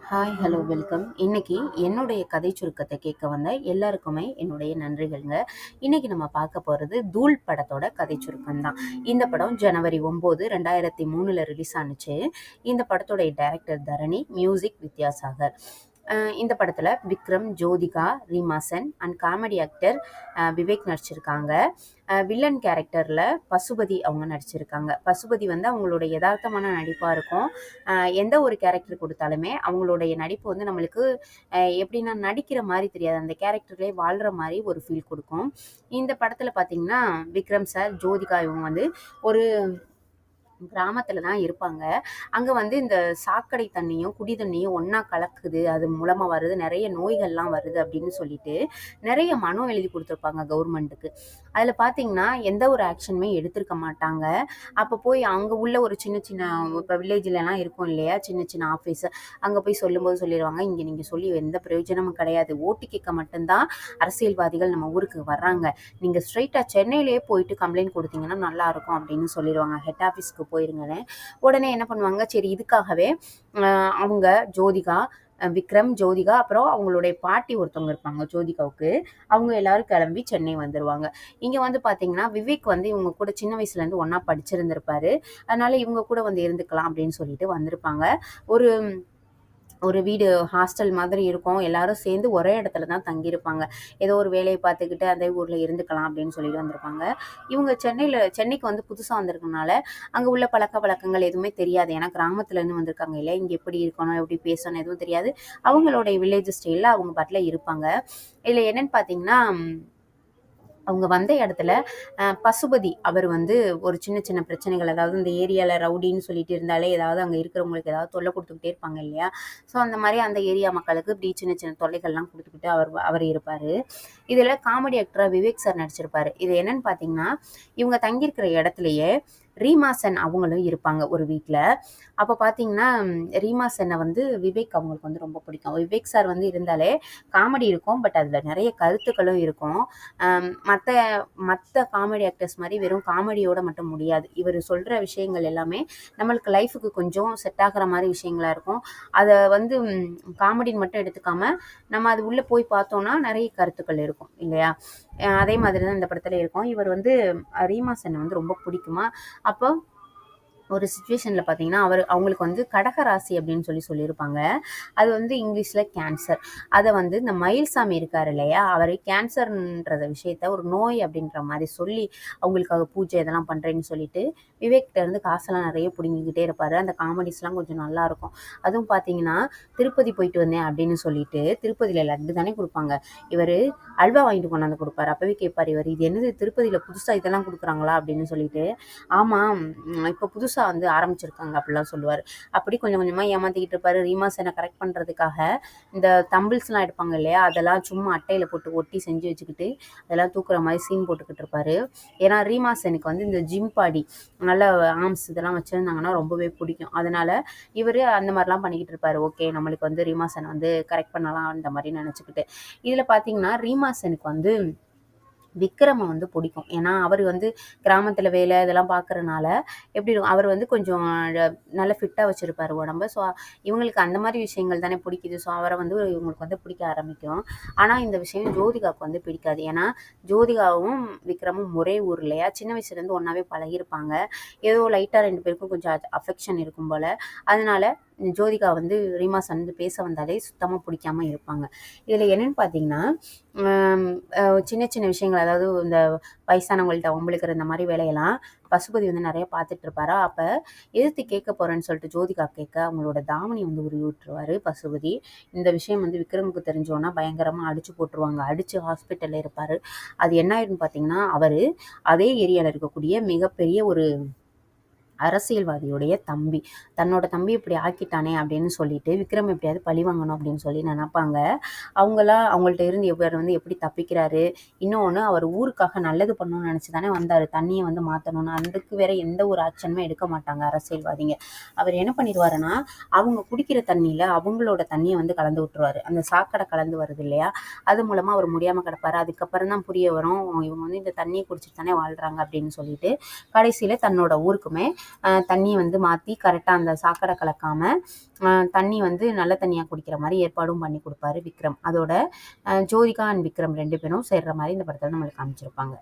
Hi, hello, welcome. இன்னைக்கு என்னுடைய கதை சுருக்கத்தை கேட்க வந்த எல்லாருக்குமே என்னுடைய நன்றிகள்ங்க. இன்னைக்கு நம்ம பார்க்க போறது தூள் படத்தோட கதை சுருக்கம் தான். இந்த படம் ஜனவரி 9, 2003 ரிலீஸ் ஆனுச்சு. இந்த படத்தோடைய டைரக்டர் தரணி, மியூசிக் வித்யாசாகர். இந்த படத்துல Vikram, Jyothika, Reema Sen and comedy actor Vivek நடிச்சிருக்காங்க. வில்லன் கேரக்டர்ல பசுபதி அவங்க நடிச்சிருக்காங்க. பசுபதி வந்து அவங்களோட யதார்த்தமான நடிப்பா இருக்கும். எந்த ஒரு கேரக்டர் கொடுத்தாலுமே அவங்களுடைய நடிப்பு வந்து நம்மளுக்கு எப்படின்னா நடிக்கிற மாதிரி தெரியாது. அந்த கேரக்டர்லேயே வாழ்ற மாதிரி ஒரு ஃபீல் கொடுக்கும். இந்த படத்துல பார்த்தீங்கன்னா விக்ரம் சார், ஜோதிகா இவங்க வந்து ஒரு கிராமத்துல தான் இருப்பாங்க. அங்க வந்து இந்த சாக்கடை தண்ணியும், குடி தண்ணியும் ஒண்ணா கலக்குது. அது மூலமா வருது நெறைய நோய்கள்லாம் வருது அப்படின்னு சொல்லிட்டு, நெறைய மனு எழுதி குடுத்துருப்பாங்க கவர்மெண்ட்டுக்கு. அதுல பார்த்தீங்கன்னா, எந்த ஒரு ஆக்ஷனுமே எடுத்திருக்க மாட்டாங்க. அப்ப போய் அங்க உள்ள ஒரு சின்ன சின்ன இப்ப வில்லேஜ்லலாம் இருக்கும் இல்லையா? சின்ன சின்ன ஆஃபீஸ். அங்க போய் சொல்லும்போது சொல்லிருவாங்க, "இங்க நீங்க சொல்லி எந்த பிரயோஜனமும் கிடையாது. ஓட்டு கேட்க மட்டும் தான் அரசியல்வாதிகள் நம்ம ஊருக்கு வர்றாங்க. நீங்க ஸ்ட்ரெயிட்டா சென்னையிலேயே போயிட்டு கம்ப்ளைண்ட் குடுத்தீங்கன்னா நல்லாருக்கும்" அப்படின்னு சொல்லிருவாங்க. ஹெட் ஆஃபீஸ்க்கு போயிருங்கன்னு. உடனே என்ன பண்ணுவாங்க, சரி இதுக்காகவே அவங்க ஜோதிகா, விக்ரம், ஜோதிகா அப்புறம் அவங்களுடைய பாட்டி ஒருத்தவங்க இருப்பாங்க ஜோதிகாவுக்கு. அவங்க எல்லாரும் கிளம்பி சென்னை வந்துருவாங்க. இங்க வந்து பார்த்தீங்கன்னா, விவேக் வந்து இவங்க கூட சின்ன வயசுலேருந்து ஒண்ணா படிச்சிருந்திருப்பாரு. அதனால இவங்க கூட வந்து இருந்துக்கலாம் அப்படின்னு சொல்லிட்டு வந்திருப்பாங்க. ஒரு ஒரு வீடு ஹாஸ்டல் மாதிரி இருக்கும். எல்லாரும் சேர்ந்து ஒரே இடத்துல தான் தங்கியிருப்பாங்க. ஏதோ ஒரு வேலைய பார்த்துக்கிட்டு அதே ஊர்ல இருந்துக்கலாம் அப்படின்னு சொல்லிட்டு வந்திருப்பாங்க. இவங்க சென்னைக்கு வந்து புதுசா வந்திருக்கனால, அங்க உள்ள பழக்கவழக்கங்கள் எதுவுமே தெரியாது. ஏன்னா கிராமத்துலேருந்து வந்திருக்காங்க இல்லையா? இங்க எப்படி இருக்கணும், எப்படி பேசணும் எதுவும் தெரியாது. அவங்களுடைய வில்லேஜ் ஸ்டைல்ல அவங்க பாட்டுல இருப்பாங்க. இதுல என்னன்னு பார்த்தீங்கன்னா, அவங்க வந்த இடத்துல பசுபதி அவர் வந்து ஒரு சின்ன சின்ன பிரச்சனைகள், அதாவது இந்த ஏரியாவில் ரவுடின்னு சொல்லிட்டு இருந்தாலே ஏதாவது அங்கே இருக்கிறவங்களுக்கு ஏதாவது தொல்லை கொடுத்துக்கிட்டே இருப்பாங்க இல்லையா? ஸோ அந்த மாதிரி அந்த ஏரியா மக்களுக்கு இப்படி சின்ன சின்ன தொல்லைகள்லாம் கொடுத்துக்கிட்டு அவர் அவர் இருப்பார். இதில் காமெடி ஆக்டராக விவேக் சார் நடிச்சிருப்பாரு. இது என்னன்னு பார்த்தீங்கன்னா, இவங்க தங்கியிருக்கிற இடத்துலையே ரீமா சென் அவங்களும் இருப்பாங்க ஒரு வீட்டில். அப்போ பார்த்தீங்கன்னா, ரீமா சென்னை வந்து விவேக் அவங்களுக்கு வந்து ரொம்ப பிடிக்கும். விவேக் சார் வந்து இருந்தாலே காமெடி இருக்கும், பட் அதில் நிறைய கருத்துக்களும் இருக்கும். மற்ற மற்ற காமெடி ஆக்டர்ஸ் மாதிரி வெறும் காமெடியோட மட்டும் முடியாது. இவர் சொல்கிற விஷயங்கள் எல்லாமே நம்மளுக்கு லைஃபுக்கு கொஞ்சம் செட் ஆகிற மாதிரி விஷயங்களா இருக்கும். அதை வந்து காமெடின்னு மட்டும் எடுத்துக்காம நம்ம அது உள்ளே போய் பார்த்தோன்னா நிறைய கருத்துக்கள் இருக்கும் இல்லையா? அதே மாதிரி தான் இந்த படத்துல இருக்கும். இவர் வந்து ரீமா சென்னை வந்து ரொம்ப பிடிக்குமா. அப்போ ஒரு சுச்சுவேஷனில் பார்த்தீங்கன்னா அவங்களுக்கு வந்து கடகராசி அப்படின்னு சொல்லியிருப்பாங்க. அது வந்து இங்கிலீஷில் கேன்சர். அதை வந்து இந்த மயில்சாமி இருக்கார் இல்லையா, அவர் கேன்சர்ன்ற விஷயத்த ஒரு நோய் அப்படின்ற மாதிரி சொல்லி அவங்களுக்காக பூஜை இதெல்லாம் பண்ணுறேன்னு சொல்லிட்டு விவேக்கிட்ட இருந்து காசெல்லாம் நிறைய பிடுங்கிக்கிட்டே இருப்பார். அந்த காமெடிஸ்லாம் கொஞ்சம் நல்லாயிருக்கும். அதுவும் பார்த்தீங்கன்னா, திருப்பதி போயிட்டு வந்தேன் அப்படின்னு சொல்லிட்டு திருப்பதியில் லட்டு தானே கொடுப்பாங்க. இவர் அல்வா வாங்கிட்டு கொண்டாந்து கொடுப்பாரு. அப்போவே கேட்பார் இவர், இது என்னது திருப்பதியில் புதுசாக இதெல்லாம் கொடுக்குறாங்களா அப்படின்னு சொல்லிட்டு. ஆமாம், இப்போ புதுசாக வந்து ஆரம்பிச்சிருக்காங்க அப்படிலாம் சொல்லுவார். அப்படி கொஞ்சம் கொஞ்சமாக ஏமாற்றிக்கிட்டு இருப்பார். ரீமா சென்னை கரெக்ட் பண்ணுறதுக்காக இந்த தம்பிள்ஸ்லாம் எடுப்பாங்க இல்லையா, அதெல்லாம் சும்மா அட்டையில் போட்டு ஒட்டி செஞ்சு வச்சுக்கிட்டு அதெல்லாம் தூக்குற மாதிரி சீன் போட்டுக்கிட்டு இருப்பார். ஏன்னா ரீமா சென்னுக்கு வந்து இந்த ஜிம் பாடி நல்ல ஆர்ம்ஸ் இதெல்லாம் வச்சுருந்தாங்கன்னா ரொம்பவே பிடிக்கும். அதனால் இவர் அந்த மாதிரிலாம் பண்ணிக்கிட்டு இருப்பார். ஓகே, நம்மளுக்கு வந்து ரீமா சென் வந்து கரெக்ட் பண்ணலாம் அந்த மாதிரி நினச்சிக்கிட்டு. இதில் பார்த்தீங்கன்னா ரீமா சென்னுக்கு வந்து விக்ரமை வந்து பிடிக்கும். ஏன்னா அவர் வந்து கிராமத்தில் வேலை இதெல்லாம் பார்க்குறனால எப்படி இருக்கும், அவர் வந்து கொஞ்சம் நல்லா ஃபிட்டாக வச்சுருப்பார் உடம்பு. ஸோ இவங்களுக்கு அந்த மாதிரி விஷயங்கள் தானே பிடிக்குது. ஸோ அவரை வந்து இவங்களுக்கு வந்து பிடிக்க ஆரம்பிக்கும். ஆனால் இந்த விஷயம் ஜோதிகாவுக்கு வந்து பிடிக்காது. ஏன்னா ஜோதிகாவும் விக்ரமும் ஒரே ஊர் இல்லையா, சின்ன வயசுலேருந்து ஒன்றாவே பழகியிருப்பாங்க. ஏதோ லைட்டாக ரெண்டு பேருக்கும் கொஞ்சம் அஃபெக்ஷன் இருக்கும் போல். அதனால ஜோதிகா வந்து ரீமா சென் வந்து பேச வந்தாலே சுத்தமாக பிடிக்காம இருப்பாங்க. இதில் என்னென்னு பார்த்தீங்கன்னா, சின்ன சின்ன விஷயங்கள், அதாவது இந்த வயசானவங்கள்ட்ட வம்பிழுக்கிற இந்த மாதிரி வேலையெல்லாம் பசுபதி வந்து நிறைய பார்த்துட்டு இருப்பாரா. அப்போ எதிர்த்து கேட்க போகிறேன்னு சொல்லிட்டு ஜோதிகா கேட்க அவங்களோட தாவணி வந்து உருவி விட்டுருவார் பசுபதி. இந்த விஷயம் வந்து விக்ரமுக்கு தெரிஞ்சோன்னா பயங்கரமாக அடித்து போட்டுருவாங்க. அடித்து ஹாஸ்பிட்டலில் இருப்பார். அது என்ன ஆயிடுன்னு பார்த்தீங்கன்னா, அவர் அதே ஏரியாவில் இருக்கக்கூடிய மிகப்பெரிய ஒரு அரசியல்வாதியுடைய தம்பி, தன்னோட தம்பி இப்படி ஆக்கிட்டானே அப்படின்னு சொல்லிட்டு விக்ரம் எப்படியாவது பழி வாங்கணும் அப்படின்னு சொல்லி நினைப்பாங்க. அவங்களாம் அவங்கள்ட்ட இருந்து இவர் வந்து எப்படி தப்பிக்கிறாரு. இன்னொன்று, அவர் ஊருக்காக நல்லது பண்ணணும்னு நினச்சி தானே வந்தார், தண்ணியை வந்து மாற்றணும்னு. அதுக்கு வேற எந்த ஒரு ஆக்ஷனுமே எடுக்க மாட்டாங்க அரசியல்வாதிங்க. அவர் என்ன பண்ணிடுவாருன்னா, அவங்க குடிக்கிற தண்ணியில் அவங்களோட தண்ணியை வந்து கலந்து விட்டுருவாரு. அந்த சாக்கடை கலந்து வருது இல்லையா, அது மூலமாக அவர் முடியாமல் கிடப்பாரு. அதுக்கப்புறம் தான் புரிய வரும், இவங்க வந்து இந்த தண்ணியை குடிச்சிட்டு தானே வாழ்கிறாங்க அப்படின்னு சொல்லிட்டு. கடைசியில் தன்னோட ஊருக்குமே தண்ணியை வந்து மாற்றி கரெக்டாக அந்த சாக்கடை கலக்காமல் தண்ணி வந்து நல்ல தண்ணியாக குடிக்கிற மாதிரி ஏற்பாடும் பண்ணி கொடுப்பாரு விக்ரம். அதோட ஜோதிகா அண்ட் விக்ரம் 2 பேரும் சேர்ற மாதிரி இந்த படத்தில் நம்மளுக்கு காமிச்சிருப்பாங்க.